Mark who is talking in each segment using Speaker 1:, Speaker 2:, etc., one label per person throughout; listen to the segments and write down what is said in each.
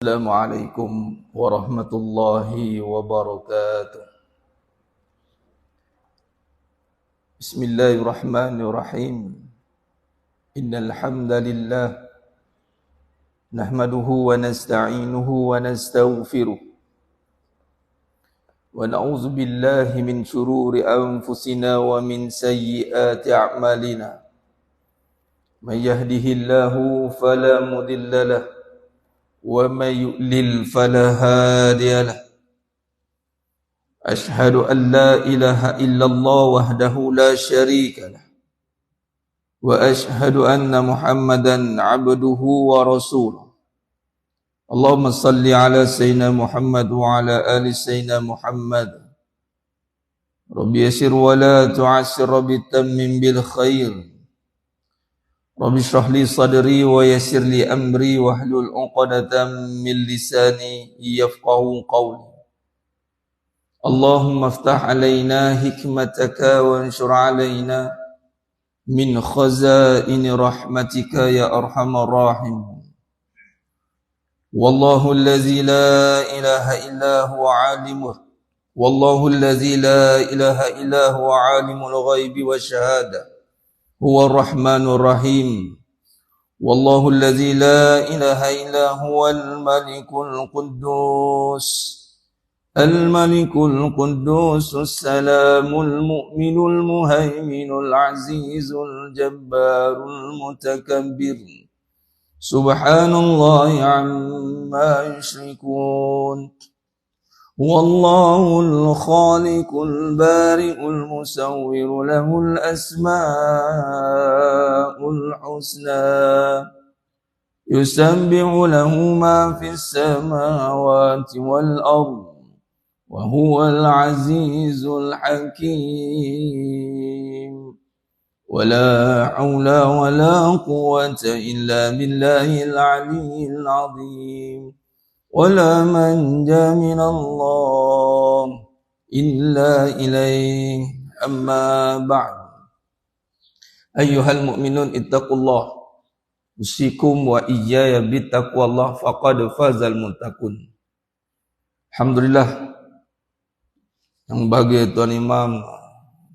Speaker 1: Assalamualaikum warahmatullahi wabarakatuh. Bismillahirrahmanirrahim. Innal hamdalillah nahmaduhu wa nasta'inuhu wa nastaghfiruh wa na'udzu billahi min shururi anfusina wa min sayyiati a'malina. May yahdihillahu fala mudilla lahu وَمَن يُضْلِلْ فَلَا هَادِيَ لَهُ أَشْهَدُ أَن لَّا إِلَٰهَ إِلَّا اللَّهُ وَحْدَهُ لَا شَرِيكَ لَهُ وَأَشْهَدُ أَنَّ مُحَمَّدًا عَبْدُهُ وَرَسُولُهُ اللهم صل على سيدنا محمد وعلى آل سيدنا محمد رب يسر ولا تعسر رب تمم بالخير رب اشرح لي صدري ويسر لي أمري واحلل عقدة من لساني يفقهوا قولي اللهم افتح علينا حكمتك وانشر علينا من خزائن رحمتك يا أرحم الراحمين والله الذي لا إله إلا هو عالم الغيب والشهادة هو الرحمن الرحيم والله الذي لا إله إلا هو الملك القدوس السلام المؤمن المهيمن العزيز الجبار المتكبر سبحان الله عما يشركون والله الخالق البارئ المصور له الأسماء الحسنى يسبح له ما في السماوات والأرض وهو العزيز الحكيم ولا حول ولا قوة إلا بالله العلي العظيم ولا منجا من الله إلا إليه أما بعد أيها المؤمنون اتقوا الله أوصيكم وإياي بتقوى الله فقد فاز المتقون. Alhamdulillah, yang bahagia Tuan Imam,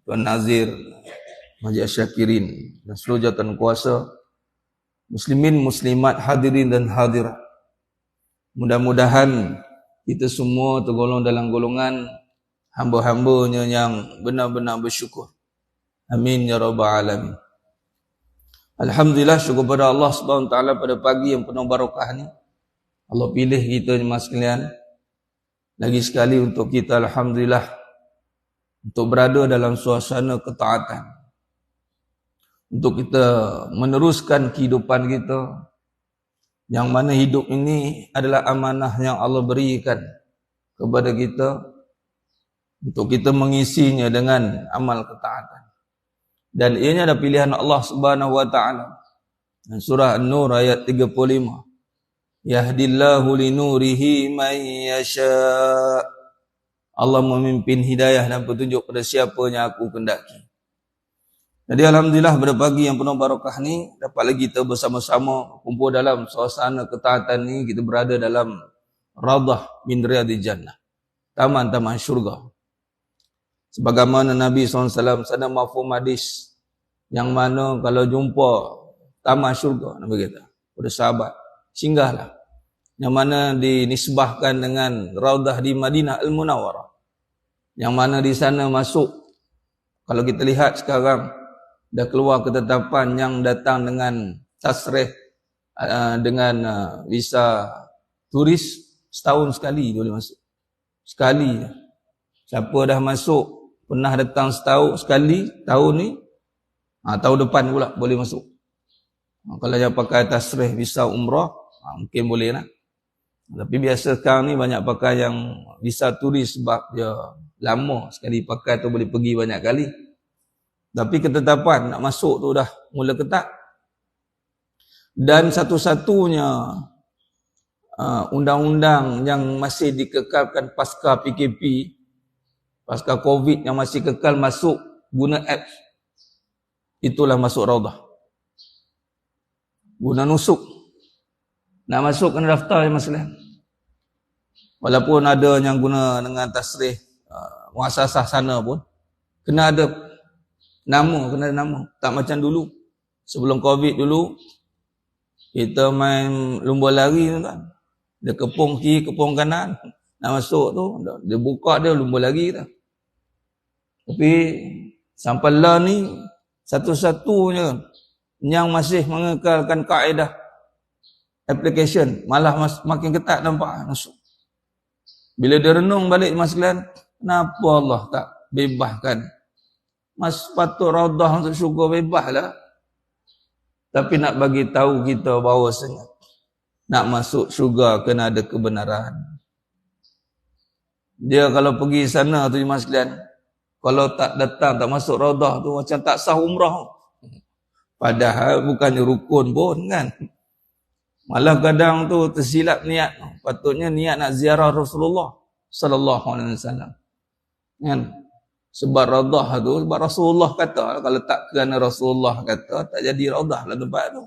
Speaker 1: Tuan Nazir, Majlis Syakirin dan seluruh jawatan kuasa, muslimin, muslimat, hadirin dan hadirat. Mudah-mudahan kita semua tergolong dalam golongan hamba-hambanya yang benar-benar bersyukur. Amin ya rabbal alamin. Alhamdulillah, syukur pada Allah Subhanahu wa taala pada pagi yang penuh barakah ni. Allah pilih kita jemaah sekalian lagi sekali untuk kita, alhamdulillah, untuk berada dalam suasana ketaatan. Untuk kita meneruskan kehidupan kita, yang mana hidup ini adalah amanah yang Allah berikan kepada kita untuk kita mengisinya dengan amal ketaatan. Dan ianya adalah pilihan Allah Subhanahu wa taala. Surah An-Nur ayat 35. Yahdillahu linurihi man yasha. Allah memimpin hidayah dan petunjuk pada siapa yang aku kehendaki. Jadi alhamdulillah pada pagi yang penuh barakah ni dapat lagi kita bersama-sama kumpul dalam suasana ketaatan ni. Kita berada dalam Raudhah min Riyadhil Jannah, taman-taman syurga. Sebagaimana Nabi SAW sana mafhum hadis yang mana kalau jumpa taman syurga, Nabi kata pada sahabat, singgahlah, yang mana dinisbahkan dengan Raudhah di Madinah Al-Munawwarah, yang mana di sana masuk, kalau kita lihat sekarang dah keluar ketetapan yang datang dengan tasrih dengan visa turis, setahun sekali boleh masuk. Sekali. Siapa dah masuk pernah datang setahun sekali tahun ni, tahun depan pula boleh masuk. Kalau yang pakai tasrih visa umrah, mungkin boleh lah. Tapi biasa sekarang ni banyak pakai yang visa turis sebab dia lama sekali pakai tu boleh pergi banyak kali. Tapi ketetapan nak masuk tu dah mula ketat. Dan satu-satunya undang-undang yang masih dikekalkan pasca PKP, pasca COVID yang masih kekal masuk guna apps, itulah masuk Raudhah. Guna nusuk. Nak masuk kena daftar je masalah. Walaupun ada yang guna dengan tasrih muasasah sana pun, kena ada nama. Tak macam dulu. Sebelum Covid dulu, kita main lumba lari tu kan. Dia kepung kiri, kepung kanan. Nak masuk tu, dia buka dia lumba lari tu. Tapi sampai lah ni, satu-satunya yang masih mengekalkan kaedah application, malah makin ketat nampak masuk. Bila dia renung balik mas sekalian, kenapa Allah tak bebaskan? Mas patut raudah untuk syurga bebaslah. Tapi nak bagi tahu kita bahawasanya nak masuk syurga kena ada kebenaran. Dia kalau pergi sana tu mas sekalian, kalau tak datang, tak masuk raudah tu macam tak sah umrah. Padahal bukannya rukun pun kan. Malah kadang tu tersilap niat. Patutnya niat nak ziarah Rasulullah sallallahu alaihi wasallam. Kan? Sebab raudah tu, sebab Rasulullah kata, kalau tak kerana Rasulullah kata, tak jadi raudah lah tempat tu.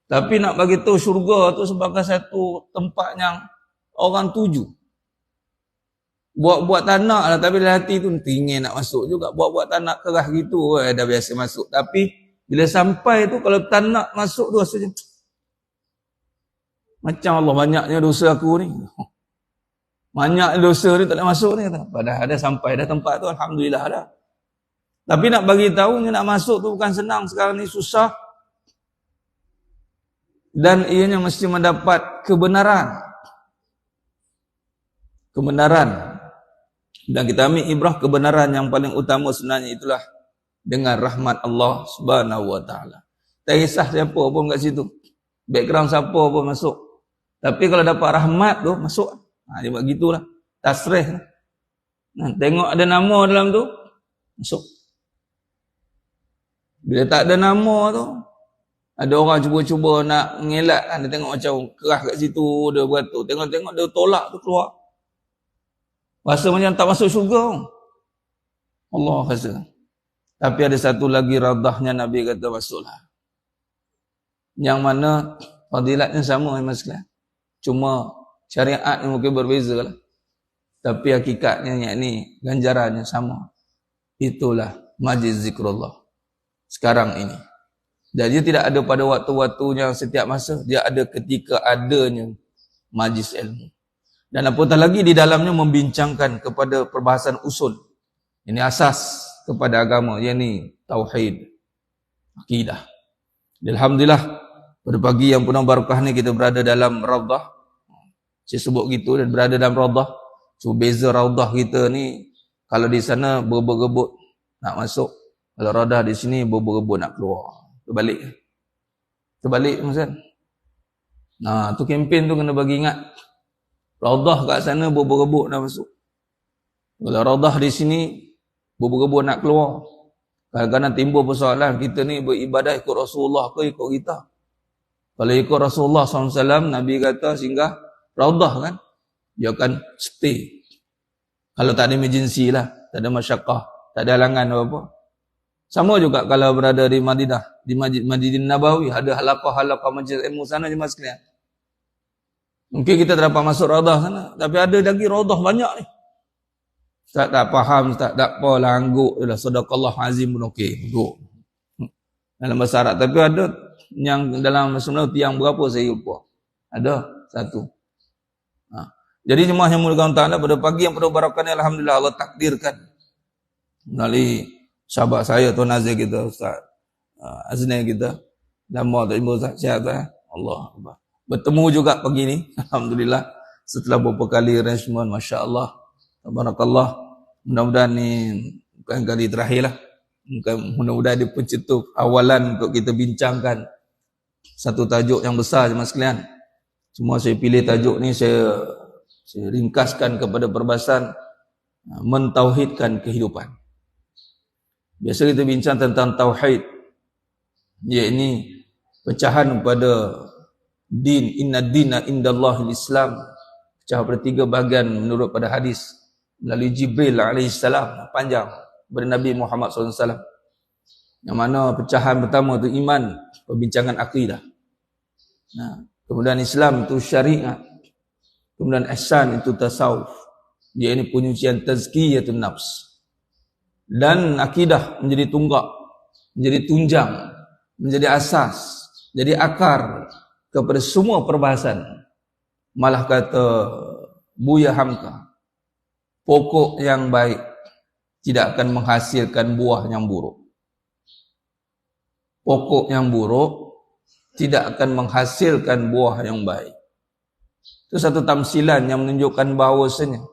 Speaker 1: Tapi nak bagi tahu syurga tu sebagai satu tempat yang orang tuju. Buat-buat tak nak lah, tapi dalam hati tu ingin nak masuk juga. Buat-buat tak nak kerah gitu, dah biasa masuk. Tapi bila sampai tu, kalau tak nak masuk tu rasanya macam Allah banyaknya dosa aku ni. Banyak dosa ni tak nak masuk ni kata. Padahal dah sampai dah tempat tu, alhamdulillah dah. Tapi nak bagi tahu ni nak masuk tu bukan senang, sekarang ni susah. Dan ianya mesti mendapat kebenaran. Dan kita ambil ibrah kebenaran yang paling utama sebenarnya itulah dengan rahmat Allah Subhanahu wa taala. Tak kisah siapa pun kat situ. Background siapa pun masuk. Tapi kalau dapat rahmat tu masuk. Dia buat gitulah. Tasrih. Tengok ada nama dalam tu, masuk. Bila tak ada nama tu, ada orang cuba-cuba nak mengelak kan. Dia tengok macam kerah kat situ, dia beratur. Tengok-tengok dia tolak tu keluar. Rasa macam tak masuk syurga. Allah rasa. Tapi ada satu lagi radahnya Nabi kata masuklah. Yang mana fadilatnya sama mas sekalian. Cuma syariatnya mungkin berbeza lah. Tapi hakikatnya yakni ganjarannya sama. Itulah majlis zikrullah. Sekarang ini. Jadi tidak ada pada waktu-waktunya setiap masa. Dia ada ketika adanya majlis ilmu. Dan apatah lagi di dalamnya membincangkan kepada perbahasan usul. Ini asas kepada agama. Yakni tauhid. Akidah. Alhamdulillah. Pada pagi yang penuh barakah ni kita berada dalam raudah. Saya sebut gitu dan berada dalam raudah. Cuma beza raudah kita ni, kalau di sana berebut-rebut nak masuk. Kalau raudah di sini berebut-rebut nak keluar. Terbalik Ustaz. Nah, tu kempen tu kena bagi ingat. Raudah kat sana berebut-rebut nak masuk. Kalau raudah di sini berebut-rebut nak keluar. Kadang-kadang timbul persoalan, kita ni beribadah ikut Rasulullah ke ikut kita? Kalau ikut Rasulullah SAW, Nabi kata singgah raudah kan, dia akan stay. Kalau tak ada emergency lah, tak ada masyakkah, tak ada halangan apa-apa. Sama juga kalau berada di Madinah, di Masjid Nabawi, ada halaqah-halaqah majlis ilmu sana jemaah sekalian. Mungkin kita tak dapat masuk raudah sana, tapi ada lagi raudah banyak ni. Ustaz tak faham, Ustaz tak apa lah, angguk je lah, sadaqallah azim pun okey, angguk. Dalam bahasa Arab, tapi ada yang dalam sebenarnya tiang berapa saya lupa. Ada satu. Jadi jemaah yang mulia Allah Ta'ala, pada pagi yang penuh barakah ni alhamdulillah Allah takdirkan melalui sahabat saya Tuan Nazir kita, Ustaz Aznai kita, lama tak jumpa Ustaz, sihat Ustaz. Allah Akbar. Bertemu juga pagi ni alhamdulillah setelah beberapa kali arrangement, masya-Allah, tabarakallah. Mudah-mudahan ni bukan kali terakhir lah. Mudah-mudahan dia pencetus awalan untuk kita bincangkan satu tajuk yang besar jemaah sekalian. Cuma saya pilih tajuk ni, saya ringkaskan kepada perbahasan mentauhidkan kehidupan. Biasa kita bincang tentang tauhid, iaitu pecahan pada din. Inna dina indallahil Islam. Pecah pada 3 bahagian menurut pada hadis melalui Jibril alaihissalam, panjang daripada Nabi Muhammad SAW. Yang mana pecahan pertama itu iman, perbincangan akidah. Kemudian Islam itu syariat. Kemudian ihsan itu tasawuf. Dia ini penyucian tazkiyatun nafs. Dan akidah menjadi tunggak, menjadi tunjang, menjadi asas, jadi akar kepada semua perbahasan. Malah kata Buya Hamka, pokok yang baik tidak akan menghasilkan buah yang buruk. Pokok yang buruk tidak akan menghasilkan buah yang baik. Itu satu tamsilan yang menunjukkan bahawasanya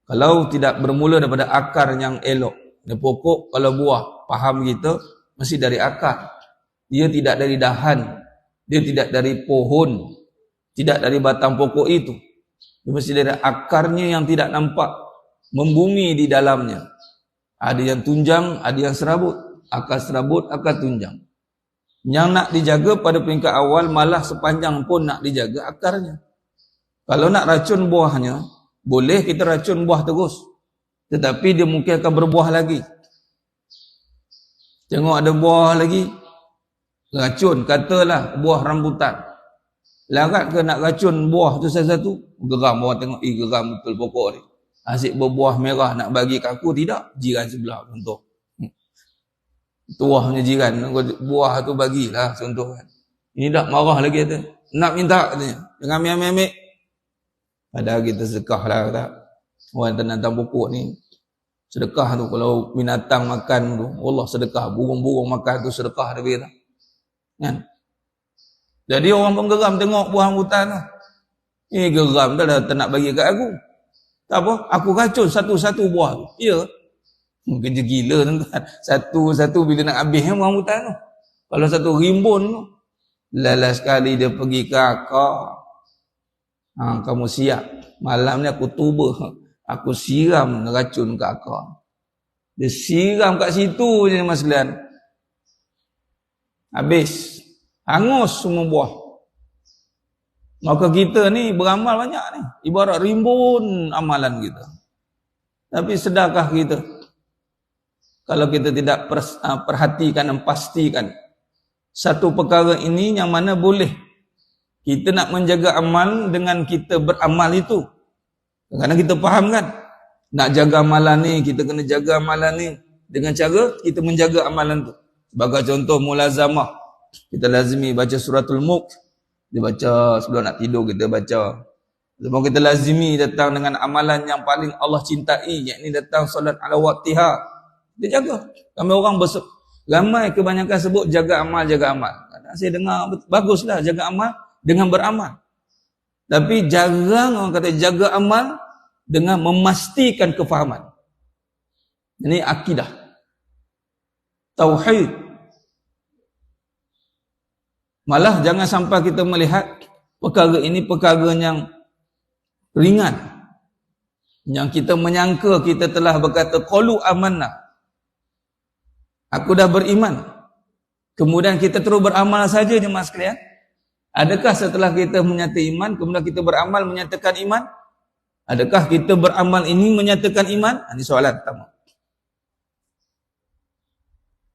Speaker 1: kalau tidak bermula daripada akar yang elok, dia pokok kalau buah, faham kita mesti dari akar. Dia tidak dari dahan, dia tidak dari pohon, tidak dari batang pokok itu. Dia mesti dari akarnya yang tidak nampak, membumi di dalamnya. Ada yang tunjang, ada yang serabut. Akar serabut, akar tunjang. Yang nak dijaga pada peringkat awal, malah sepanjang pun nak dijaga akarnya. Kalau nak racun buahnya, boleh kita racun buah terus. Tetapi dia mungkin akan berbuah lagi. Tengok ada buah lagi, racun, katalah buah rambutan. Larat ke nak racun buah tu satu-satu? Geram orang tengok, geram betul pokok ni. Asyik berbuah merah nak bagi kat aku, tidak. Jiran sebelah contoh. Tuahnya jiran, buah tu bagilah contoh kan. Ini dah marah lagi kata. Nak minta katanya. Jangan ambil-ambil. Padahal kita sedekah lah kata. Orang tanam pokok ni. Sedekah tu kalau binatang makan tu, Allah sedekah. Burung-burung makan tu sedekah dia kata. Kan? Jadi orang pun geram tengok buah rambutan tu. Geram dah tak nak bagi kat aku. Tak apa, aku racun satu-satu buah tu. Ya. Kerja gila tuan-tuan. Satu-satu bila nak habis rambutan tu. Kalau satu rimbun tu, lala sekali dia pergi ke akar. Kamu siap. Malam ni aku tuba. Aku siram racun ke akar. Dia siram kat situ je mas sekalian. Habis. Hangus semua buah. Maka kita ni beramal banyak ni. Ibarat rimbun amalan kita. Tapi sedarkah kita? Kalau kita tidak perhatikan dan pastikan satu perkara ini yang mana boleh kita nak menjaga amal dengan kita beramal itu. Kerana kita faham kan, nak jaga amalan ni, kita kena jaga amalan ni dengan cara kita menjaga amalan tu. Sebagai contoh mulazamah, kita lazimi baca suratul Mulk. Dia baca sebelum nak tidur, kita baca. Sebab kita lazimi datang dengan amalan yang paling Allah cintai, yakni datang solat ala waqtiha. Dia jaga. Ramai kebanyakan sebut jaga amal, jaga amal. Saya dengar baguslah jaga amal dengan beramal. Tapi jarang orang kata jaga amal dengan memastikan kefahaman. Ini akidah. Tauhid. Malah jangan sampai kita melihat perkara ini perkara yang ringan. Yang kita menyangka kita telah berkata qalu amanna. Aku dah beriman. Kemudian kita terus beramal saja jemaah sekalian. Adakah setelah kita menyatakan iman, kemudian kita beramal menyatakan iman? Adakah kita beramal ini menyatakan iman? Ini soalan pertama.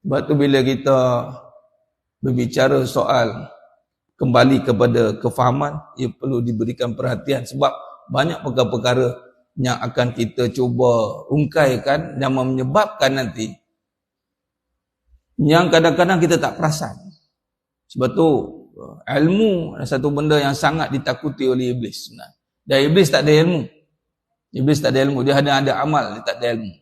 Speaker 1: Sebab tu bila kita berbicara soal kembali kepada kefahaman, ia perlu diberikan perhatian sebab banyak perkara-perkara yang akan kita cuba ungkaikan yang menyebabkan nanti yang kadang-kadang kita tak perasan. Sebab tu ilmu adalah satu benda yang sangat ditakuti oleh iblis. Dan iblis tak ada ilmu. Iblis tak ada ilmu, dia hanya ada amal, dia tak ada ilmu.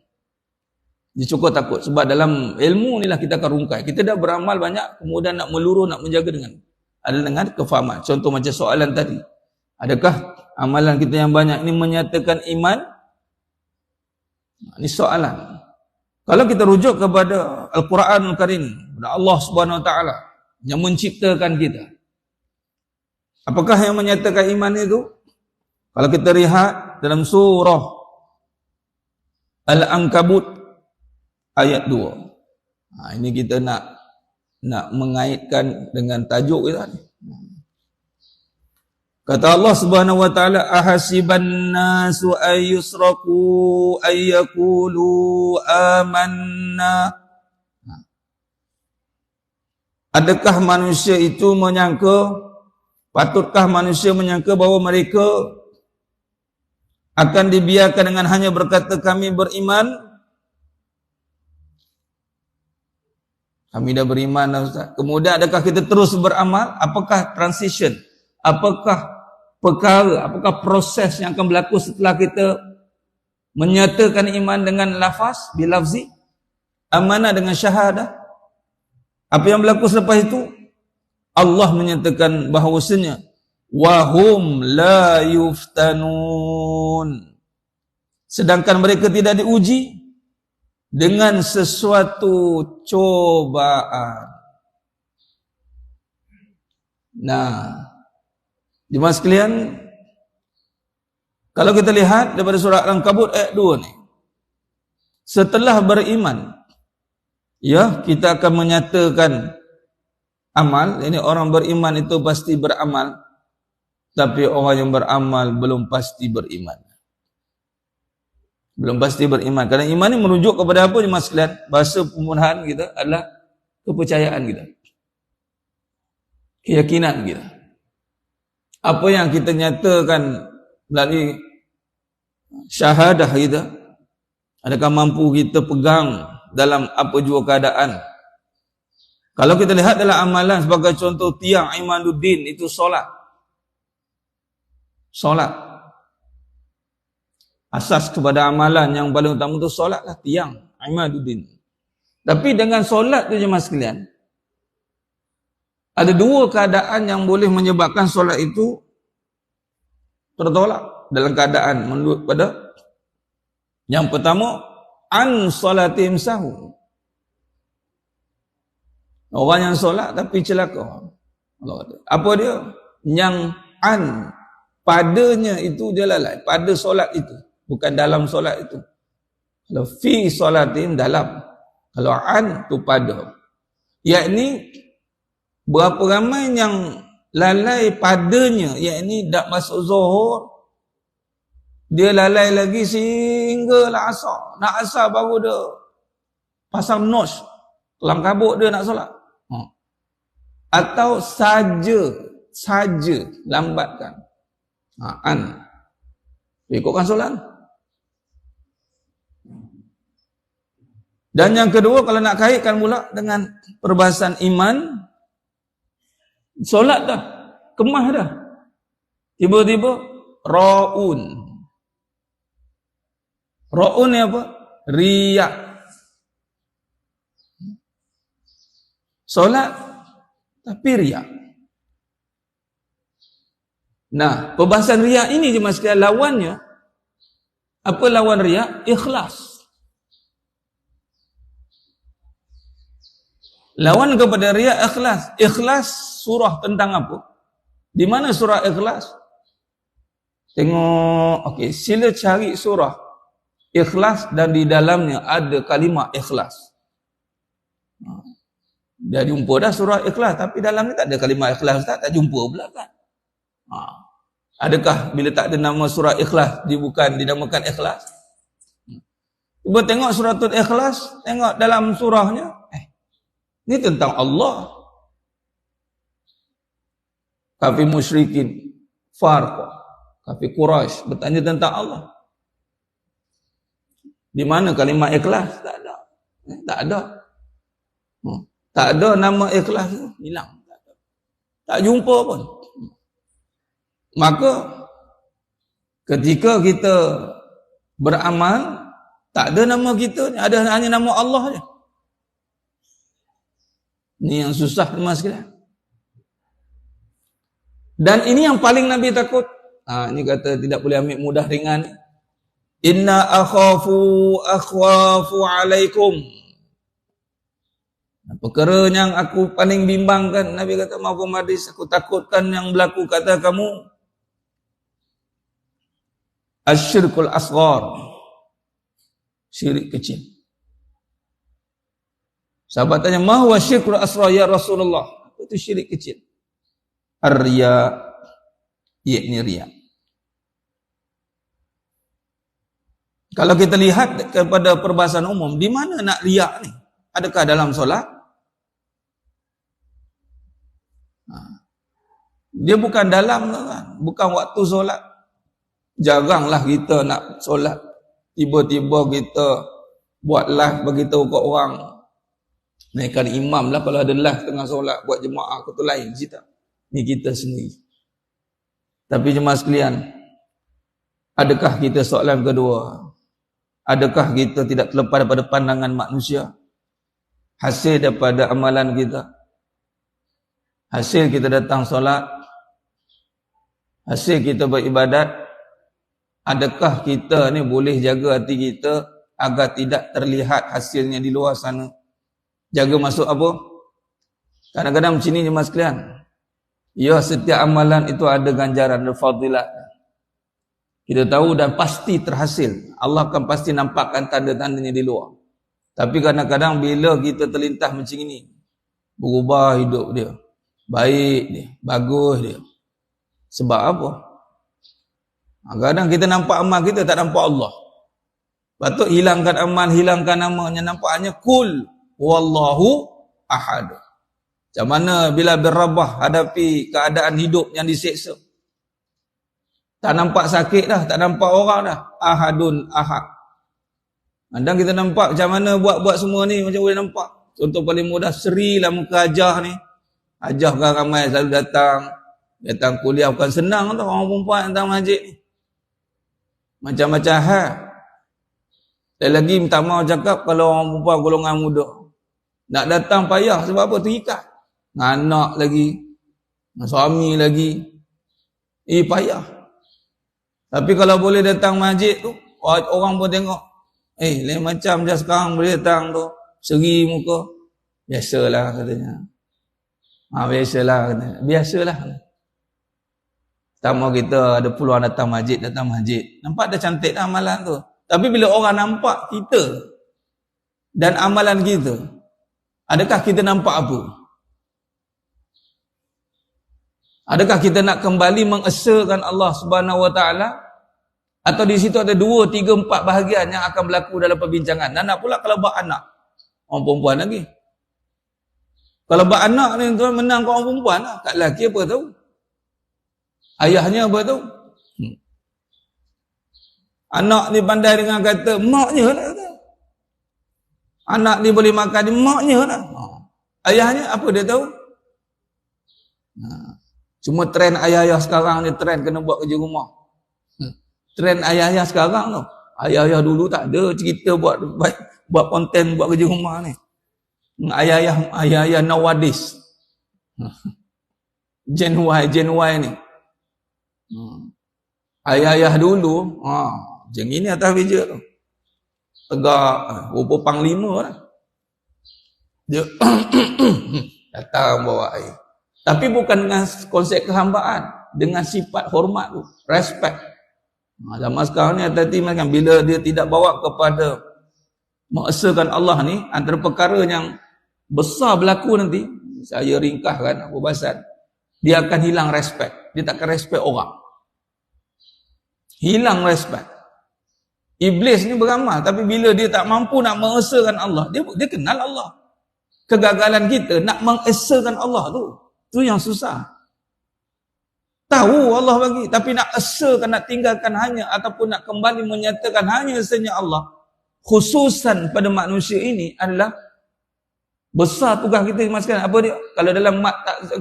Speaker 1: Dia cukup takut sebab dalam ilmu inilah kita akan rungkai. Kita dah beramal banyak, kemudian nak meluruh, nak menjaga dengan kefahaman. Contoh macam soalan tadi. Adakah amalan kita yang banyak ini menyatakan iman? Ini soalan. Kalau kita rujuk kepada Al-Quranul Karim, kepada Allah Subhanahu Wa Taala yang menciptakan kita, apakah yang menyatakan iman itu? Kalau kita lihat dalam surah Al-Ankabut ayat 2. Ini kita nak mengaitkan dengan tajuk kita ni. Kata Allah Subhanahu Wa Taala, ahasiban nasu ayyusraku ayyakulu amanna. Adakah manusia itu menyangka, patutkah manusia menyangka bahawa mereka akan dibiarkan dengan hanya berkata kami beriman? Kami dah beriman dah Ustaz. Kemudian adakah kita terus beramal? Apakah transition? Apakah perkara? Apakah proses yang akan berlaku setelah kita menyatakan iman dengan lafaz, bilafzi, amanah dengan syahadah? Apa yang berlaku selepas itu? Allah menyatakan bahawasanya wahum la yuftanun, sedangkan mereka tidak diuji dengan sesuatu cobaan. Nah, jemaah sekalian, kalau kita lihat daripada surah Al-Ankabut ayat 2 ni, setelah beriman, ya, kita akan menyatakan amal. Ini orang beriman itu pasti beramal, tapi orang yang beramal belum pasti beriman. Belum pasti beriman. Kerana iman ini merujuk kepada apa jemaah sekalian? Bahasa penggunaan kita adalah kepercayaan kita, keyakinan kita. Apa yang kita nyatakan melalui syahadah kita, adakah mampu kita pegang dalam apa jua keadaan? Kalau kita lihat dalam amalan, sebagai contoh tiang imanuddin itu solat. Solat. Asas kepada amalan yang paling utama itu solatlah, tiang imanuddin. Tapi dengan solat tu jemaah sekalian, ada dua keadaan yang boleh menyebabkan solat itu tertolak dalam keadaan menurut pada. Yang pertama, an salatim sahu. Orang yang solat tapi celaka. Apa dia? Yang an, padanya itu dia lalai, pada solat itu, bukan dalam solat itu. Kalau fi solatin, dalam. Kalau an tu pada. Yakni berapa ramai yang lalai padanya, yakni dak masuk zuhur, dia lalai lagi sehinggalah asar. Nak asar baru dia pasang nos, kelam kabut dia nak solat. Atau saja lambatkan. An. Ikutkan solat. Dan yang kedua, kalau nak kaitkan pula dengan perbahasan iman, solat dah, kemah dah, tiba-tiba ra'un. Ra'un ni apa? Riak. Solat tapi riak. Nah, perbahasan riak ini jemaah sekalian, lawannya apa? Lawan riak? Ikhlas. Lawan kepada riak ikhlas. Ikhlas surah tentang apa? Di mana surah ikhlas? Tengok, okey, sila cari surah ikhlas dan di dalamnya ada kalimah ikhlas. Dah jumpa dah surah ikhlas, tapi dalam ni tak ada kalimah ikhlas, tak jumpa pula kan. Adakah bila tak ada nama surah ikhlas, dia bukan dinamakan ikhlas? Cuba tengok suratul ikhlas, tengok dalam surahnya, ni tentang Allah. Kafir musyrikin, Farq, kafir Quraisy bertanya tentang Allah. Di mana kalimah ikhlas? Tak ada. Tak ada. Tak ada nama ikhlas tu, hilang. Tak jumpa pun. Maka ketika kita beramal, tak ada nama kita, ada hanya nama Allah je. Ini yang susah teman sekalian. Dan ini yang paling Nabi takut. Ini kata tidak boleh ambil mudah ringan. Inna akhwafu alaikum. Perkara yang aku paling bimbangkan, Nabi kata mahfum hadis, aku takutkan yang berlaku kata kamu asyirkul asghar, syirik kecil. Sahabat tanya, ma huwa syirkul asghar ya Rasulullah? Itu syirik kecil. Ar-riya, yakni riya. Kalau kita lihat kepada perbahasan umum, di mana nak riya ni? Adakah dalam solat? Dia bukan dalam kan? Bukan waktu solat. Jaranglah kita nak solat, tiba-tiba kita buat live beritahu kat orang. Naikkan imam lah kalau ada live tengah solat, buat jemaah ke tu lain cerita. Ni kita sendiri. Tapi jemaah sekalian, adakah kita soalan kedua? Adakah kita tidak terlepas daripada pandangan manusia? Hasil daripada amalan kita. Hasil kita datang solat, hasil kita beribadat, adakah kita ni boleh jaga hati kita agar tidak terlihat hasilnya di luar sana? Jaga masuk apa? Kadang-kadang macam ni jemaah sekalian. Ya, setiap amalan itu ada ganjaran, ada fadilat. Kita tahu dan pasti terhasil. Allah akan pasti nampakkan tanda-tandanya di luar. Tapi kadang-kadang bila kita terlintas macam ini, berubah hidup dia, baik dia, bagus dia. Sebab apa? Kadang kita nampak amal kita, tak nampak Allah. Patut hilangkan amal, hilangkan namanya, nampaknya kul wallahu ahad. Macam mana bila berrabah hadapi keadaan hidup yang diseksa. Tak nampak sakit dah, tak nampak orang dah. Ahadun ahad. Kadang kita nampak macam mana buat-buat semua ni, macam boleh nampak. Contoh paling mudah, serilah muka Hajah ni. Hajah kan ramai selalu datang kuliah, bukan senang tau orang perempuan datang masjid ni. Macam-macam hal. Dan lagi minta maaf cakap kalau orang perempuan golongan muda. Nak datang payah sebab apa? Terikat. Dengan anak lagi. Dengan suami lagi. Payah. Tapi kalau boleh datang masjid tu, orang pun tengok. Lain macam je sekarang boleh datang tu. Seri muka. Biasalah katanya. Biasalah katanya. Biasalah. Pertama kita ada peluang datang masjid. Nampak dah cantik dah amalan tu. Tapi bila orang nampak kita dan amalan kita, adakah kita nampak apa? Adakah kita nak kembali mengesakan Allah Subhanahu Wa Taala? Atau di situ ada 2, 3, 4 bahagian yang akan berlaku dalam perbincangan. Dan nak pula kalau buat anak. Orang perempuan lagi. Kalau buat anak ni tuan menang kau orang perempuan lah. Kat lelaki apa tahu? Ayahnya apa tahu? Anak ni pandai dengan kata maknya lah. Anak ni boleh makan maknya lah. Ayahnya apa dia tahu? Cuma trend ayah-ayah sekarang ni trend kena buat kerja rumah. Trend ayah-ayah sekarang tu. Ayah-ayah dulu tak ada cerita buat konten buat kerja rumah ni. Ayah-ayah nowadays. Gen Y ni. Ayah-ayah dulu, macam ini atas meja tu. Tegak, rupa panglima lah. Dia datang bawa air. Tapi bukan dengan konsep kehambaan. Dengan sifat hormat tu. Respect. Zaman sekarang ni hati-hati macam bila dia tidak bawa kepada mengesakan Allah ni, antara perkara yang besar berlaku nanti, saya ringkaskan perbahasan, dia akan hilang respect. Dia takkan respect orang. Hilang respect. Iblis ni beramal, tapi bila dia tak mampu nak mengesakan Allah, dia kenal Allah. Kegagalan kita nak mengesakan Allah tu yang susah. Tahu Allah bagi, tapi nak esakan, nak tinggalkan hanya, ataupun nak kembali menyatakan hanya esanya Allah, khususan pada manusia ini adalah besar tugas kita maskan. Apa dia?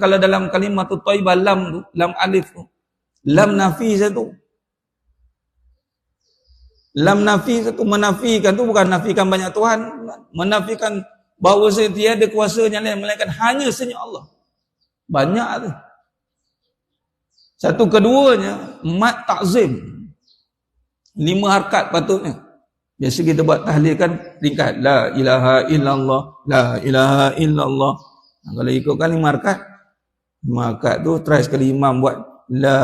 Speaker 1: Kalau dalam kalimat tu thayyibah, lam tu, lam alif tu, lam nafi satu. Lam nafi satu, menafikan tu bukan nafikan banyak Tuhan, menafikan bahawa tiada kuasa yang lain melainkan hanya esanya Allah. Banyak tu. Satu keduanya, mat ta'zim. 5 harkat patutnya. Biasa kita buat tahlil kan ringkas. La ilaha illallah, la ilaha illallah. Kalau ikutkan 5 harkat. 5 harkat tu, try sekali imam buat. La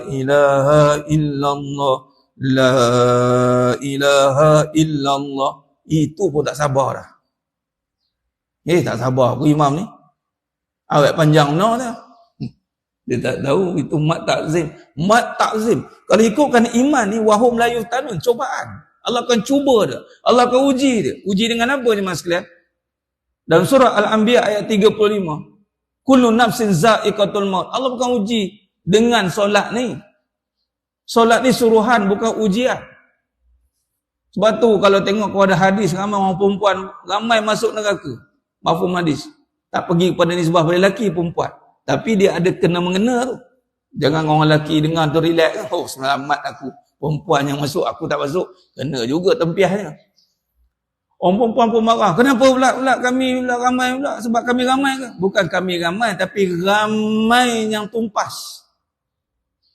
Speaker 1: ilaha illallah, la ilaha illallah. Itu pun tak sabar dah. Tak sabar aku imam ni. Awet panjang benar dah. Dia tak tahu itu mat ta'zim. Mat ta'zim. Kalau ikutkan iman ni, wahum la yuftanun, cobaan. Allah akan cuba dia. Allah akan uji dia. Uji dengan apa ni mas sekalian? Dalam surah Al-Anbiya ayat 35. Kullu nafsin za'iqatul maut. Allah bukan uji dengan solat ni. Solat ni suruhan, bukan ujian. Sebab tu kalau tengok kepada hadis, ramai orang perempuan, ramai masuk neraka. Mafhum hadis. Tak pergi kepada nisbah pada lelaki perempuan. Tapi dia ada kena-mengena tu. Jangan orang lelaki dengar tu relax. Oh, selamat aku. Perempuan yang masuk, aku tak masuk. Kena juga tempiahnya. Orang perempuan pun marah. Kenapa pula kami pula ramai pula? Sebab kami ramai ke? Bukan kami ramai, tapi ramai yang tumpas.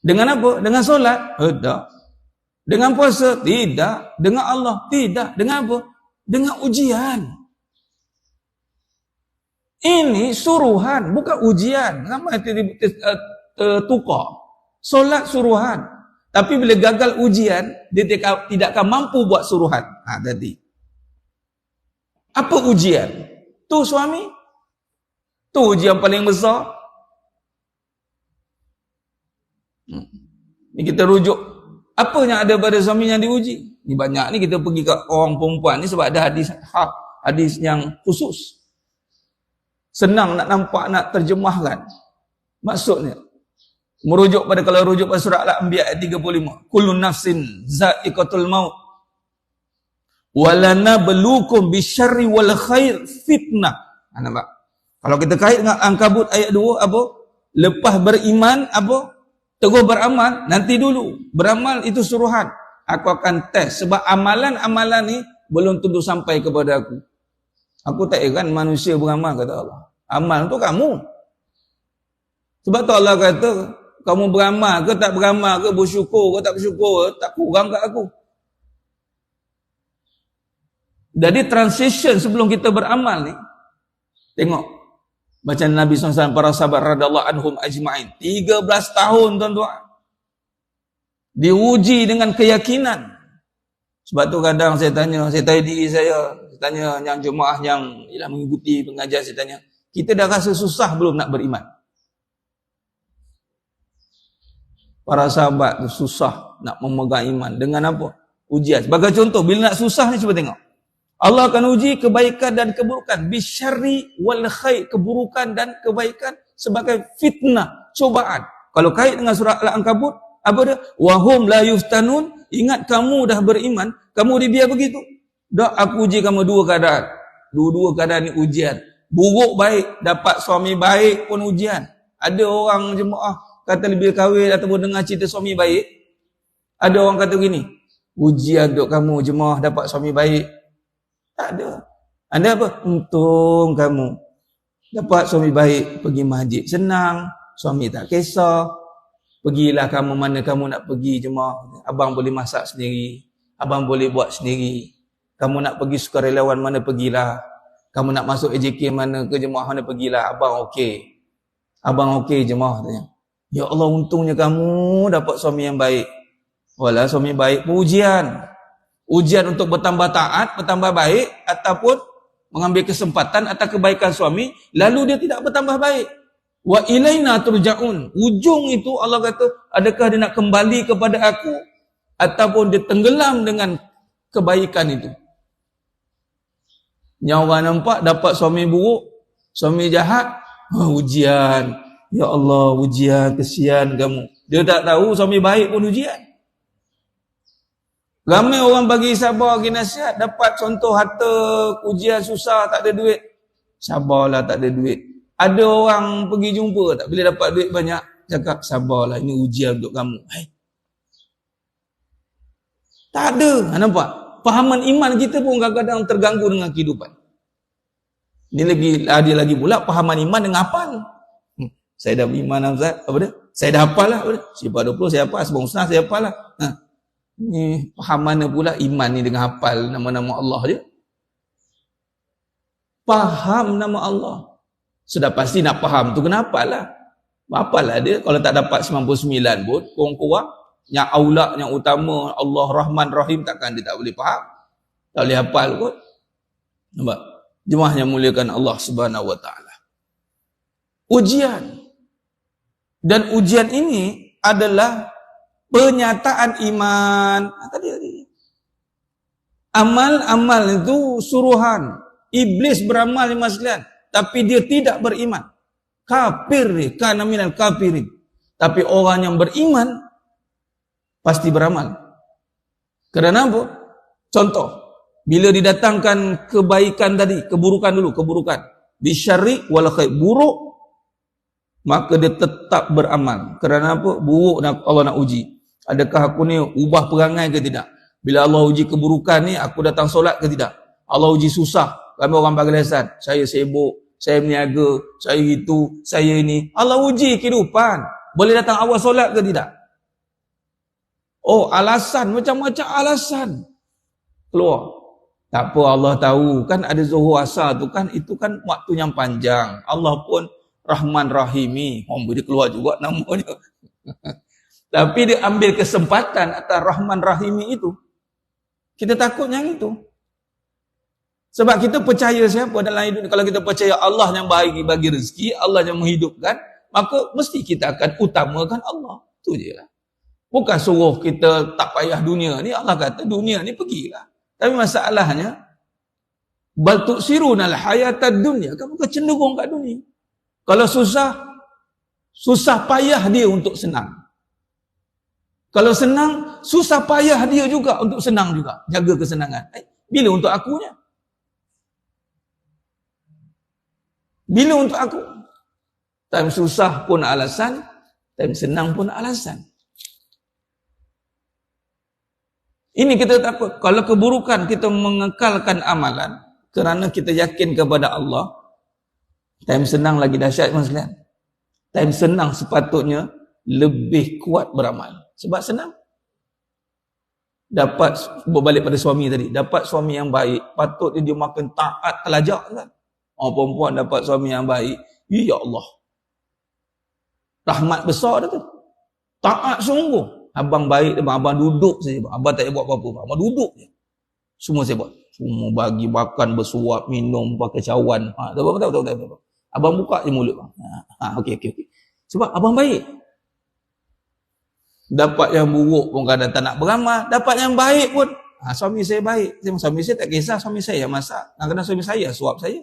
Speaker 1: Dengan apa? Dengan solat? Tak. Dengan puasa? Tidak. Dengan Allah? Tidak. Dengan apa? Dengan ujian. Ini suruhan, bukan ujian. Ramai tertukar. Solat suruhan. Tapi bila gagal ujian, dia tidak akan mampu buat suruhan. Tadi. Apa ujian? Tu suami? Tu ujian paling besar. Ni kita rujuk. Apa yang ada pada suami yang diuji? Ni banyak ni kita pergi ke orang perempuan ni sebab ada hadis yang khusus. Senang nak nampak, nak terjemahkan. Maksudnya, merujuk pada, kalau rujuk pada surah Al-Anbiya ayat 35. Kullu nafsin za'iqatul maut. Walana belukum bisyarri wal khair fitnah. Nampak? Kalau kita kait dengan Ankabut ayat 2, apa? Lepas beriman, apa? Terus beramal, nanti dulu. Beramal itu suruhan. Aku akan tes. Sebab amalan-amalan ni belum tentu sampai kepada aku. Aku tak heran manusia beramal, kata Allah. Amal tu kamu. Sebab tu Allah kata, kamu beramal ke tak beramal ke, bersyukur ke tak bersyukur, tak kurang kat aku. Jadi transition sebelum kita beramal ni, tengok bacaan Nabi SAW, para sahabat radhiyallahu anhum ajma'in, 13 tahun tuan-tuan diuji dengan keyakinan. Sebab tu kadang saya tanya diri saya tanya yang jemaah yang mengikuti pengajian, saya tanya, kita dah rasa susah belum nak beriman? Para sahabat tu susah nak memegang iman dengan apa? Ujian. Sebagai contoh, bila nak susah ni, cuba tengok, Allah akan uji kebaikan dan keburukan. Bisyarri wal khair. Keburukan dan kebaikan sebagai fitnah, cobaan. Kalau kait dengan surah Al-Ankabut, apa dia? Wahum la yuftanun. Ingat kamu dah beriman, kamu dibiar begitu. Dah aku uji kamu dua keadaan. Dua-dua keadaan ni ujian. Buruk baik, dapat suami baik pun ujian. Ada orang jemaah kata lebih kahwin ataupun dengar cerita suami baik. Ada orang kata gini, ujian duk kamu jemaah dapat suami baik. Tak ada. Anda apa? Untung kamu dapat suami baik, pergi masjid senang, suami tak kisah. Pergilah kamu mana kamu nak pergi jemaah. Abang boleh masak sendiri, abang boleh buat sendiri. Kamu nak pergi sukarelawan mana pergilah. Kamu nak masuk AJK mana ke jemaah mana pergilah. Abang okey. Abang okey jemaah tanya. Ya Allah, untungnya kamu dapat suami yang baik. Walah, suami baik pun ujian. Ujian untuk bertambah taat, bertambah baik, ataupun mengambil kesempatan atas kebaikan suami, lalu dia tidak bertambah baik. Wa ilaina turja'un. Ujung itu Allah kata, adakah dia nak kembali kepada aku, ataupun dia tenggelam dengan kebaikan itu. Nyawa nampak dapat suami buruk, suami jahat, ujian. Ya Allah, ujian, kesian kamu. Dia tak tahu suami baik pun ujian. Ramai orang bagi sabar, bagi nasihat, dapat contoh harta, ujian susah, tak ada duit. Sabarlah, tak ada duit. Ada orang pergi jumpa, tak boleh dapat duit banyak, cakap sabarlah, ini ujian untuk kamu. Tak ada, nampak? Fahaman iman kita pun kadang-kadang terganggu dengan kehidupan. Ini lagi pula pahaman iman dengan hafal. Saya dah beriman, Ustaz, apa dia? Saya dah hafal lah, apa dia? Sifat 20 saya hafal, sebelum sunat saya hafal lah. Ni faham mana pula iman ni dengan hafal nama-nama Allah je? Faham nama Allah. Sudah pasti nak faham tu kena hafal lah. Hafal lah dia. Kalau tak dapat 99 pun, kurang-kurang yang aula, yang utama, Allah Rahman Rahim, takkan dia tak boleh faham. Tak boleh hafal kot. Nampak? Jemaah yang muliakan Allah Subhanahu wa taala. Ujian. Dan ujian ini adalah penyataan iman. Tadi. Amal-amal itu suruhan. Iblis beramal lima sekalian, tapi dia tidak beriman. Kafir, kana minal kafirin. Tapi orang yang beriman, pasti beramal. Kerana apa? Contoh, bila didatangkan kebaikan tadi, keburukan dulu, keburukan. Bisyarri wal khair, buruk, maka dia tetap beramal. Kerana apa? Buruk Allah nak uji. Adakah aku ni ubah perangai ke tidak? Bila Allah uji keburukan ni, aku datang solat ke tidak? Allah uji susah. Ramai orang bagi alasan. Saya sibuk, saya berniaga, saya itu, saya ini. Allah uji kehidupan. Boleh datang awal solat ke tidak? Oh, alasan, macam-macam alasan keluar. Tak apa, Allah tahu. Kan ada zuhur asar tu kan, itu kan waktu yang panjang. Allah pun Rahman Rahimi. Dia keluar juga namanya. Tapi dia ambil kesempatan atas Rahman Rahimi itu. Kita takut yang itu. Sebab kita percaya siapa dalam hidup ni? Kalau kita percaya Allah yang bagi rezeki, Allah yang menghidupkan, maka mesti kita akan utamakan Allah. Itu je lah. Bukan suruh kita tak payah dunia ni. Allah kata dunia ni pergilah. Tapi masalahnya, bal tu'sirunal hayatad dunya. Kamu kecenderung kat dunia. Kalau susah payah dia untuk senang. Kalau senang, susah payah dia juga untuk senang juga. Jaga kesenangan. Bila untuk akunya? Bila untuk aku? Time susah pun alasan, time senang pun alasan. Ini kita takut. Kalau keburukan kita mengekalkan amalan, kerana kita yakin kepada Allah, time senang lagi dahsyat mas sekalian. Time senang sepatutnya lebih kuat beramal. Sebab senang. Dapat, berbalik pada suami tadi, dapat suami yang baik, patutnya dia makin taat telajak kan. Orang perempuan dapat suami yang baik, ya Allah. Rahmat besar dah tu. Taat sungguh. Abang baik, abang duduk saja. Abang tak buat apa-apa. Abang duduk je. Semua saya buat. Semua bagi makan, bersuap, minum, pakai cawan. Tak. Abang buka je mulut. Okey. Sebab abang baik. Dapat yang buruk pun kadang tak nak beramal. Dapat yang baik pun. Suami saya baik. Suami saya tak kisah, suami saya yang masak. Kadang-kadang suami saya suap saya.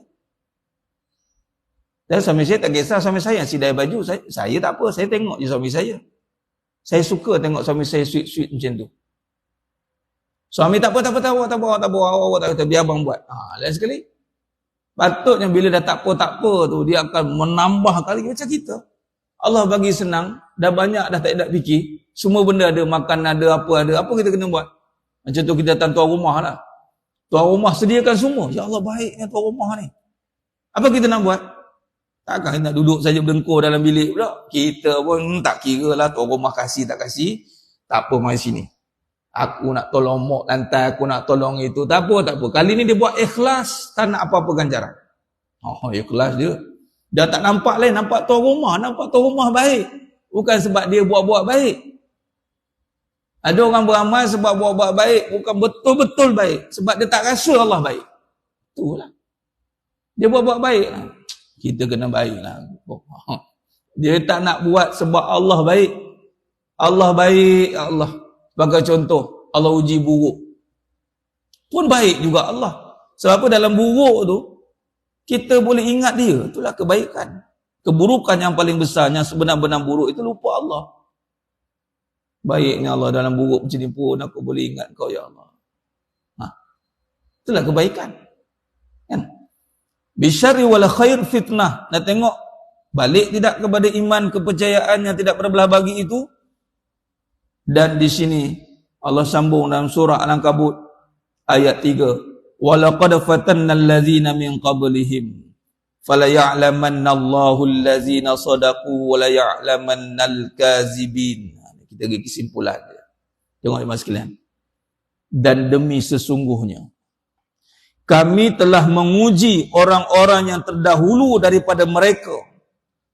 Speaker 1: Dan suami saya tak kisah, suami saya yang sidai baju. Saya tak apa, saya tengok je suami saya. Saya suka tengok suami saya sweet-sweet macam tu. Suami tak apa, biar abang buat. Lain sekali. Patutnya bila dah tak apa tu, dia akan menambah kali macam kita. Allah bagi senang, dah banyak dah tak ada fikir. Semua benda ada, makan ada, apa kita kena buat? Macam tu kita datang tuan rumah lah. Tuan rumah sediakan semua. Ya Allah baiknya tuan rumah ni. Apa kita nak buat? Takkan nak duduk saja berdengkur dalam bilik pula. Kita pun tak kira lah tuan rumah kasih tak kasih. Tak apa, mari sini. Aku nak tolong mok lantai, aku nak tolong itu. Tak apa. Kali ni dia buat ikhlas, tak nak apa-apa ganjaran. Ikhlas dia. Dah tak nampak lain, nampak tuan rumah baik. Bukan sebab dia buat-buat baik. Ada orang beramal sebab buat-buat baik, bukan betul-betul baik. Sebab dia tak rasa Allah baik. Itulah. Dia buat-buat baik lah. Kita kena baiklah. Dia tak nak buat sebab Allah baik. Allah baik, Allah. Sebagai contoh, Allah uji buruk. Pun baik juga Allah. Sebab apa dalam buruk tu, kita boleh ingat dia. Itulah kebaikan. Keburukan yang paling besar, yang sebenar-benar buruk, itu lupa Allah. Baiknya Allah dalam buruk macam ni pun, aku boleh ingat kau ya Allah. Itulah kebaikan. Kan? Bisyarri wal khair fitnah. Nak tengok balik tidak kepada iman, kepercayaan yang tidak berbelah bagi itu. Dan di sini Allah sambung dalam surah Al-Ankabut ayat 3. Walaqad fatanna allazina min qablihim fala ya'lamanna Allahu allazina sadaqu wa la ya'lamannal kazibin. Kita bagi kesimpulan dia. Tengok ni mas sekalian. Dan demi sesungguhnya kami telah menguji orang-orang yang terdahulu daripada mereka.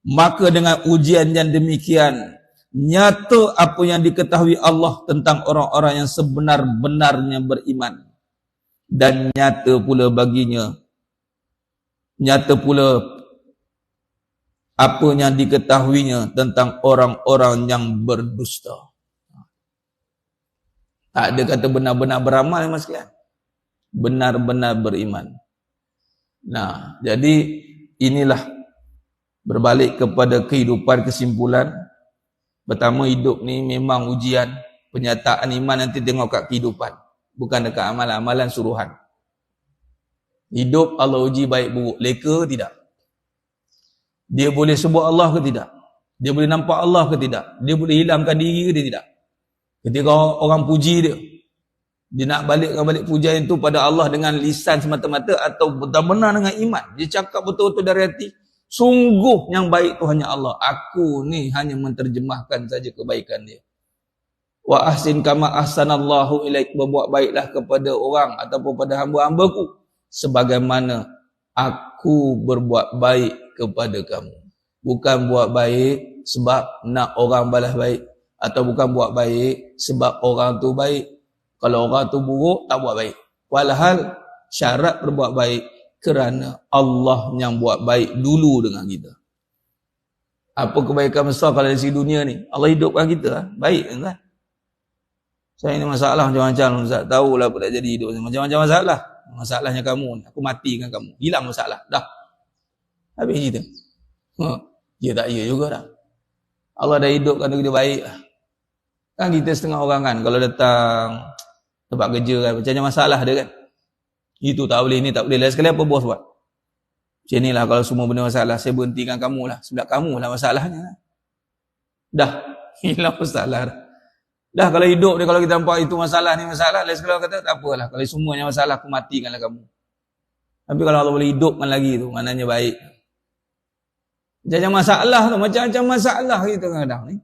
Speaker 1: Maka dengan ujian yang demikian, nyata apa yang diketahui Allah tentang orang-orang yang sebenar-benarnya beriman. Dan nyata pula baginya, nyata pula apa yang diketahuinya tentang orang-orang yang berdusta. Tak ada kata benar-benar beramal, mas sekalian. Benar-benar beriman. Nah, jadi inilah berbalik kepada kehidupan kesimpulan. Pertama, hidup ni memang ujian. Penyataan iman nanti tengok kat kehidupan. Bukan dekat amalan. Amalan suruhan. Hidup Allah uji baik buruk. Leka tidak. Dia boleh sebut Allah ke tidak? Dia boleh nampak Allah ke tidak? Dia boleh hilangkan diri ke tidak? Ketika orang puji dia, dia nak balik pujian itu pada Allah dengan lisan semata-mata atau benar-benar dengan iman. Dia cakap betul-betul dari hati. Sungguh yang baik tu hanya Allah. Aku ni hanya menterjemahkan saja kebaikan dia. Wa ahsin kama ahsanallahu ilaik. Berbuat baiklah kepada orang ataupun pada hamba-hambaku sebagaimana aku berbuat baik kepada kamu. Bukan buat baik sebab nak orang balas baik. Atau bukan buat baik sebab orang tu baik. Kalau orang tu buruk, tak buat baik. Walhal syarat berbuat baik kerana Allah yang buat baik dulu dengan kita. Apa kebaikan besar kalau dari segi dunia ni? Allah hidupkan kita. Baik kan? Saya ni masalah macam-macam. Ustaz tahulah apa tak jadi hidup. Macam-macam masalah. Masalahnya kamu. Aku matikan kamu. Hilang masalah. Dah. Habis cerita. Ya tak ya juga dah. Allah dah hidupkan kita baik. Kan kita setengah orang kan. Kalau datang tempat kerja kan. Macam masalah dia kan. Itu tak boleh, ni tak boleh. Lain sekali apa bos buat? Macam ni lah kalau semua benda masalah. Saya berhentikan kamu lah. Sebab kamu lah masalahnya. Dah. Hilang masalah dah. Dah kalau hidup ni, kalau kita nampak itu masalah ni masalah. Lain sekali kata tak apalah. Kalau semuanya masalah, aku matikanlah kamu. Tapi kalau Allah boleh hidupkan lagi tu, maknanya baik. Macam masalah tu. Macam-macam masalah kita kadang-kadang ni.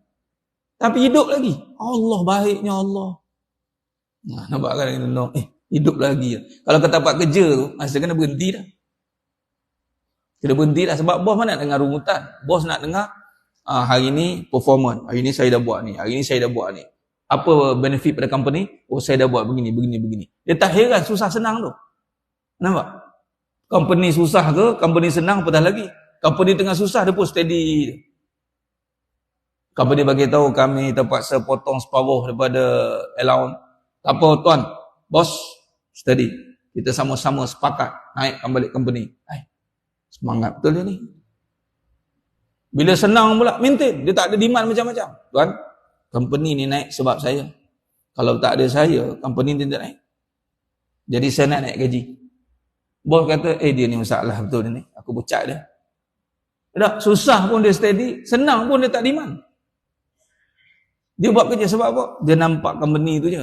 Speaker 1: Tapi hidup lagi. Allah baiknya Allah. Nah, nampak kan kita tolong. Hidup lagi. Kalau ke tempat kerja tu, masa kena berhenti dah. Kena berhenti dah. Sebab bos mana nak dengar rungutan. Bos nak dengar, hari ni performance. Hari ni saya dah buat ni. Hari ni saya dah buat ni. Apa benefit pada company? Oh, saya dah buat begini. Dia tak heran susah senang tu. Nampak? Company susah ke? Company senang apatah lagi. Company tengah susah, dia pun steady. Company bagi tahu kami terpaksa potong separuh daripada allowance. Tak apa tuan, bos, steady. Kita sama-sama sepakat naikkan balik company. Semangat betul dia ni. Bila senang pula, maintain. Dia tak ada demand macam-macam. Tuan, company ni naik sebab saya. Kalau tak ada saya, company ni tidak naik. Jadi saya nak naik gaji. Bos kata, dia ni masalah betul dia ni. Aku pecat dia. Tak, susah pun dia steady, senang pun dia tak demand. Dia buat kerja sebab apa? Dia nampak company tu je.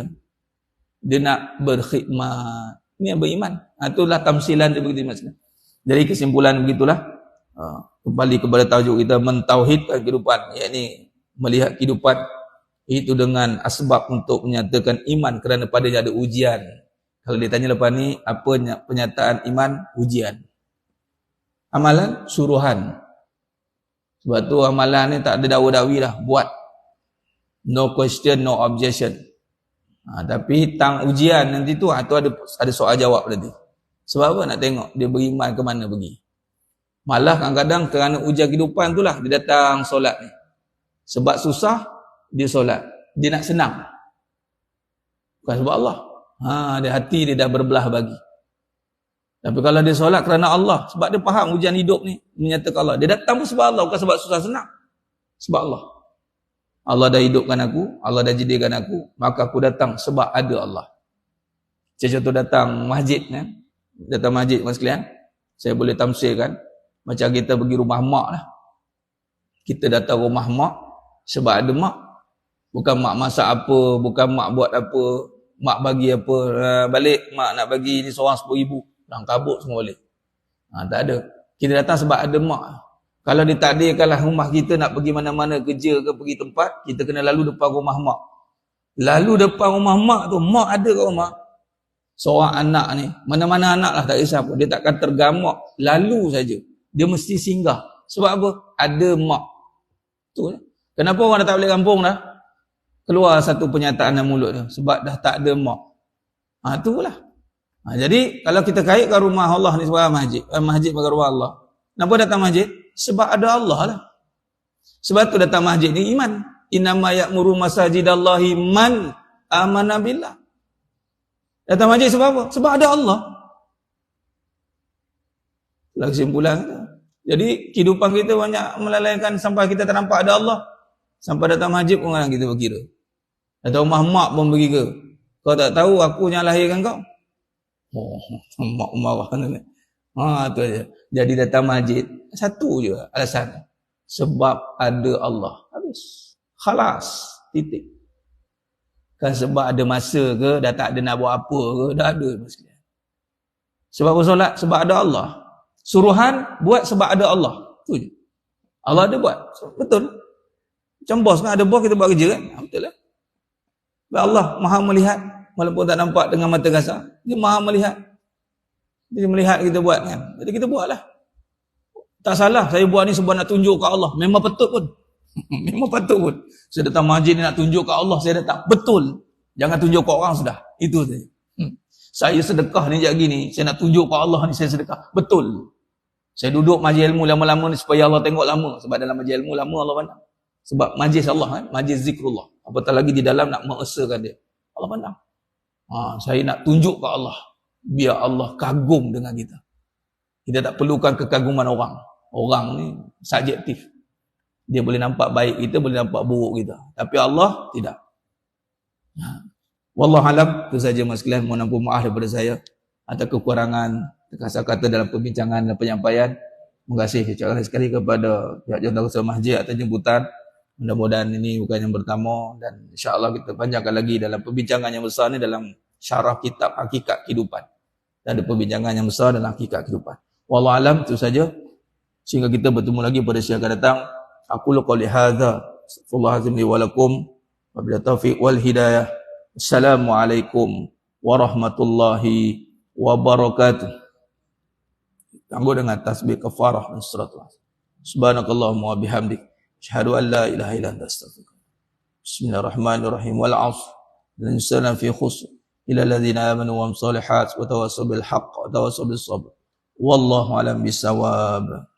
Speaker 1: Dia nak berkhidmat. Ini yang beriman. Itulah tamsilan dia begitu maksudnya. Jadi kesimpulan begitulah. Kembali kepada tajuk kita, mentauhidkan kehidupan. Iaitu melihat kehidupan itu dengan asbab untuk menyatakan iman kerana padanya ada ujian. Kalau ditanya lepas ni, apa penyataan iman? Ujian. Amalan, suruhan. Sebab tu amalan ni tak ada dakwa-dakwi lah. Buat. No question, no objection. Tapi tang ujian nanti tu, tu ada soal jawab nanti. Sebab apa? Nak tengok dia beriman ke mana pergi. Malah kadang-kadang kerana ujian kehidupan tu lah, dia datang solat ni. Sebab susah, dia solat. Dia nak senang. Bukan sebab Allah. Dia hati dia dah berbelah bagi. Tapi kalau dia solat kerana Allah, sebab dia faham ujian hidup ni, menyatakan Allah. Dia datang pun sebab Allah, bukan sebab susah senang. Sebab Allah. Allah dah hidupkan aku, Allah dah jadikan aku, maka aku datang sebab ada Allah. Contoh datang masjid kan? Datang masjid mas sekalian, saya boleh tamsirkan macam kita pergi rumah mak lah. Kita datang rumah mak sebab ada mak. Bukan mak masak apa, bukan mak buat apa, mak bagi apa, balik mak nak bagi ni seorang 10,000, orang kabut semua boleh. Tak ada. Kita datang sebab ada mak. Kalau ditakdirkanlah rumah kita nak pergi mana-mana kerja ke pergi tempat, kita kena lalu depan rumah mak. Lalu depan rumah mak tu, mak ada kat rumah. Seorang anak ni, mana-mana anak lah tak kisah pun, dia takkan tergamak lalu saja. Dia mesti singgah. Sebab apa? Ada mak. Tu. Kenapa orang dah tak balik kampung dah? Keluar satu pernyataan dalam mulut dia. Sebab dah tak ada mak. Itulah. Jadi kalau kita kaitkan rumah Allah ni sebagai masjid, masjid sebagai rumah Allah. Kenapa datang masjid? Sebab ada Allah lah. Sebab tu datang masjid ni iman. Innama ya'muru masajidallahi man amana billah. Datang masjid sebab apa? Sebab ada Allah. Itulah kesimpulan kita. Jadi kehidupan kita banyak melalaikan sampai kita tak nampak ada Allah. Sampai datang masjid pun orang kita berkira. Atau mak pun bagi ke. Kau tak tahu aku yang lahirkan kau? Oh, mak marah ni. Tu aja. Jadi datang masjid. Satu je alasan. Sebab ada Allah. Habis. Khalas. Titik. Kan sebab ada masa ke, dah tak ada nak buat apa ke, dah ada. Sebab bersolat, sebab ada Allah. Suruhan, buat sebab ada Allah. Tu je. Allah ada buat. Betul. Macam bos kan, ada bos kita buat kerja kan. Betul lah. Sebab Allah maha melihat. Walaupun tak nampak dengan mata kasar. Dia maha melihat. Dia melihat kita buat kan. Jadi kita buatlah. Tak salah. Saya buat ni sebab nak tunjuk ke Allah. Memang betul pun. Memang patut pun. Saya datang masjid ni nak tunjuk ke Allah. Saya datang. Betul. Jangan tunjuk ke orang sudah. Itu saja. Saya sedekah ni sekejap gini. Saya nak tunjuk ke Allah ni saya sedekah. Betul. Saya duduk majlis ilmu lama-lama ni supaya Allah tengok lama. Sebab dalam majlis ilmu lama Allah pandang. Sebab majlis Allah kan. Majlis zikrullah. Apatah lagi di dalam nak mengesakan dia. Allah pandang. Saya nak tunjuk ke Allah. Biar Allah kagum dengan kita. Kita tak perlukan kekaguman orang. Orang ni subjektif. Dia boleh nampak baik kita, boleh nampak buruk kita. Tapi Allah tidak. Wallahu alam, itu saja mas sekalian. Mohon ampun maaf daripada saya atas kekurangan kata-kata dalam perbincangan dan penyampaian. Terima kasih secara sekali kepada pihak jawatankuasa masjid atas jemputan. Mudah-mudahan ini bukan yang pertama dan insya-Allah kita panjangkan lagi dalam perbincangan yang besar ni dalam syarah kitab Hakikat Kehidupan. Dan ada perbincangan yang besar dalam Hakikat Kehidupan. Wallahu alam, itu saja. Sehingga kita bertemu lagi pada siang akan datang. Aku qouli hadza, astaghfirullahalazim li wa lakum, wa bil taufiq wal hidayah. Assalamualaikum warahmatullahi wabarakatuh. Tangguh dengan tasbih kafarah dan salatul. Subhanakallahumma wa bihamdik, asyhadu an la ilaha illa anta astaghfiruka. Bismillahirrahmanirrahim. Wal 'ashr. Innal insana fi khusr illa alladhina amanu wa amilus solihat wa tawassaw bil haqq wa tawassaw bis sabr. Wallahu a'lam bissawab.